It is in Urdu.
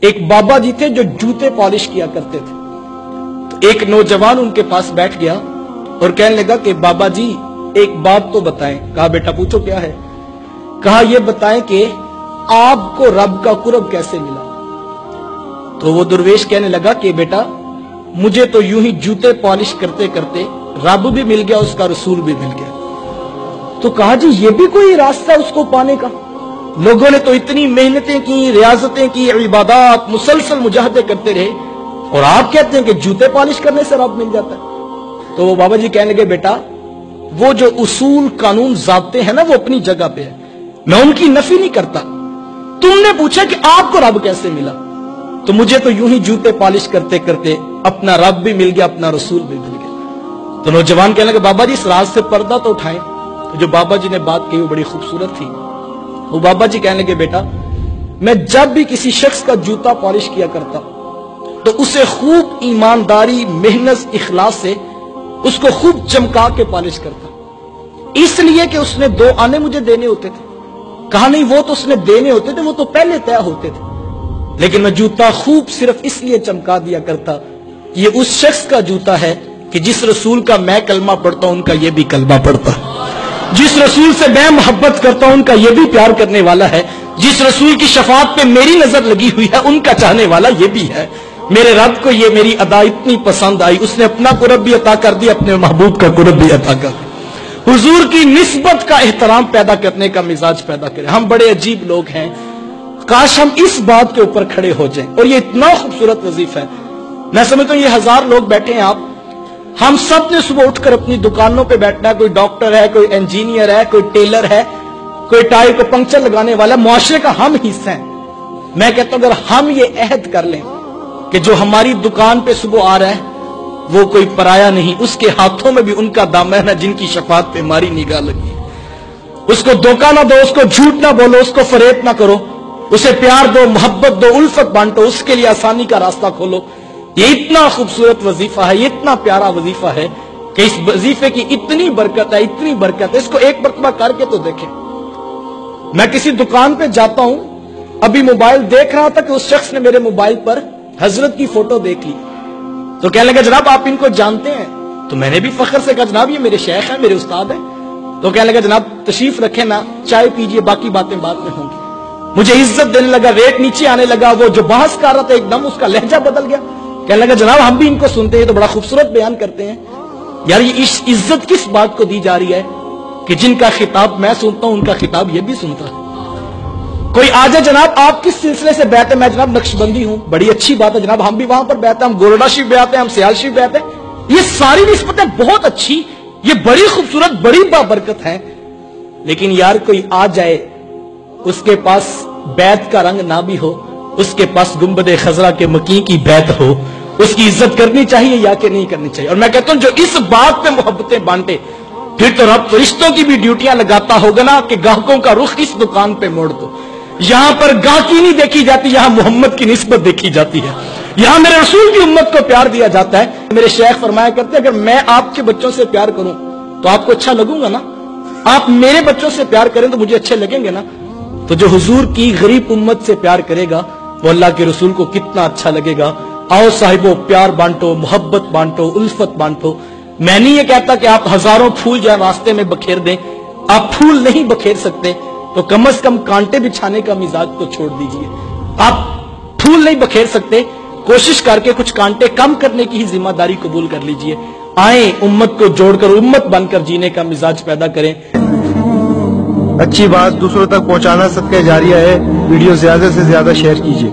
ایک بابا جی تھے جو جوتے پالش کیا کرتے تھے. تو ایک نوجوان ان کے پاس بیٹھ گیا اور کہنے لگا کہ بابا جی ایک بات تو بتائیں. کہا بیٹا پوچھو کیا ہے. کہا یہ بتائیں کہ آپ کو رب کا قرب کیسے ملا. تو وہ درویش کہنے لگا کہ بیٹا مجھے تو یوں ہی جوتے پالش کرتے کرتے رب بھی مل گیا، اس کا رسول بھی مل گیا. تو کہا جی یہ بھی کوئی راستہ اس کو پانے کا. لوگوں نے تو اتنی محنتیں کی، ریاضتیں کی، عبادات، مسلسل مجاہدے کرتے رہے، اور آپ کہتے ہیں کہ جوتے پالش کرنے سے رب مل جاتا ہے. تو وہ بابا جی کہنے لگے بیٹا وہ جو اصول قانون ضابطے ہیں نا وہ اپنی جگہ پہ ہے، میں ان کی نفی نہیں کرتا. تم نے پوچھا کہ آپ کو رب کیسے ملا، تو مجھے تو یوں ہی جوتے پالش کرتے کرتے اپنا رب بھی مل گیا، اپنا رسول بھی مل گیا. تو نوجوان کہنے لگا بابا جی اس راز سے پردہ تو اٹھائیں. تو جو بابا جی نے بات کہی وہ بڑی خوبصورت تھی. وہ بابا جی کہنے لگے بیٹا میں جب بھی کسی شخص کا جوتا پالش کیا کرتا تو اسے خوب ایمانداری، محنت، اخلاص سے اس کو خوب چمکا کے پالش کرتا، اس لیے کہ اس نے 2 آنے مجھے دینے ہوتے تھے. کہا نہیں وہ تو اس نے دینے ہوتے تھے، وہ تو پہلے طے ہوتے تھے، لیکن میں جوتا خوب صرف اس لیے چمکا دیا کرتا یہ اس شخص کا جوتا ہے کہ جس رسول کا میں کلمہ پڑھتا ہوں ان کا یہ بھی کلمہ پڑھتا ہے، جس رسول سے میں محبت کرتا ہوں ان کا یہ بھی پیار کرنے والا ہے، جس رسول کی شفاعت پہ میری نظر لگی ہوئی ہے ان کا چاہنے والا یہ بھی ہے. میرے رب کو یہ میری ادا اتنی پسند آئی، اس نے اپنا قرب بھی عطا کر دیا، اپنے محبوب کا قرب بھی عطا کر دیا. حضور کی نسبت کا احترام پیدا کرنے کا مزاج پیدا کریں. ہم بڑے عجیب لوگ ہیں، کاش ہم اس بات کے اوپر کھڑے ہو جائیں. اور یہ اتنا خوبصورت وظیفہ ہے. میں سمجھتا ہوں یہ 1000 لوگ بیٹھے ہیں، آپ ہم سب نے صبح اٹھ کر اپنی دکانوں پہ بیٹھنا ہے. کوئی ڈاکٹر ہے، کوئی انجینئر ہے، کوئی ٹیلر ہے، کوئی ٹائر کو پنکچر لگانے والا، معاشرے کا ہم حصہ ہیں. میں کہتا ہوں اگر ہم یہ عہد کر لیں کہ جو ہماری دکان پہ صبح آ رہا ہے وہ کوئی پرایا نہیں، اس کے ہاتھوں میں بھی ان کا دامن ہے جن کی شفاعت پہ ہماری نگاہ لگی. اس کو دھوکہ نہ دو، اس کو جھوٹ نہ بولو، اس کو فریب نہ کرو، اسے پیار دو، محبت دو، الفت بانٹو، اس کے لیے آسانی کا راستہ کھولو. یہ اتنا خوبصورت وظیفہ ہے، یہ اتنا پیارا وظیفہ ہے کہ اس وظیفے کی اتنی برکت ہے، اتنی برکت ہے. اس کو ایک مرتبہ کر کے تو دیکھیں. میں کسی دکان پہ جاتا ہوں، ابھی موبائل دیکھ رہا تھا کہ اس شخص نے میرے موبائل پر حضرت کی فوٹو دیکھ لی. تو کہنے لگا جناب آپ ان کو جانتے ہیں؟ تو میں نے بھی فخر سے کہا جناب یہ میرے شیخ ہیں، میرے استاد ہیں. تو کہنے لگا جناب تشریف رکھیں نا، چائے پیجئے، باقی باتیں بعد میں ہوں گی. مجھے عزت دینے لگا، ریٹ نیچے آنے لگا. وہ جو بحث کر رہا تھا ایک دم اس کا لہجہ بدل گیا. کہنے لگا جناب ہم بھی ان کو سنتے ہیں، تو بڑا خوبصورت بیان کرتے ہیں. یار یہ عزت کس بات کو دی جا رہی ہے کہ جن کا خطاب میں سنتا ہوں ان کا خطاب یہ بھی سنتا ہے. کوئی آ جائے جناب آپ کس سلسلے سے بیعت ہے؟ میں جناب نقشبندی ہوں. بڑی اچھی بات ہے جناب، ہم بھی وہاں پر بیعت ہیں، ہم گورڈا شریف بیعت ہیں، ہم سیال شریف بیعت ہیں. یہ ساری نسبتیں بہت اچھی، یہ بڑی خوبصورت، بڑی بابرکت ہیں. لیکن یار کوئی آ جائے اس کے پاس بیعت کا رنگ نہ بھی ہو، اس کے پاس گنبد خضرا کے مکین کی بیعت ہو، اس کی عزت کرنی چاہیے یا کہ نہیں کرنی چاہیے. اور میں کہتا ہوں جو اس بات پہ محبتیں بانٹے پھر تو رب فرشتوں کی بھی ڈیوٹیاں لگاتا ہوگا نا کہ گاہکوں کا رخ اس دکان پہ موڑ دو. یہاں پر گاہکی نہیں دیکھی جاتی، یہاں محمد کی نسبت دیکھی جاتی ہے. یہاں میرے رسول کی امت کو پیار دیا جاتا ہے. میرے شیخ فرمایا کرتے ہیں اگر میں آپ کے بچوں سے پیار کروں تو آپ کو اچھا لگوں گا نا، آپ میرے بچوں سے پیار کریں تو مجھے اچھے لگیں گے نا. تو جو حضور کی غریب امت سے پیار کرے گا وہ اللہ کے رسول کو کتنا اچھا لگے گا. آؤ صاحبو پیار بانٹو، محبت بانٹو، الفت بانٹو. میں نہیں یہ کہتا کہ آپ 1000 پھول جہاں راستے میں بکھیر دیں، آپ پھول نہیں بکھیر سکتے تو کم از کم کانٹے بچھانے کا مزاج تو چھوڑ دیجئے. آپ پھول نہیں بکھیر سکتے، کوشش کر کے کچھ کانٹے کم کرنے کی ہی ذمہ داری قبول کر لیجئے. آئیں امت کو جوڑ کر امت بن کر جینے کا مزاج پیدا کریں. اچھی بات دوسروں تک پہنچانا صدقہ جاریہ ہے. ویڈیو زیادہ سے زیادہ شیئر کیجئے.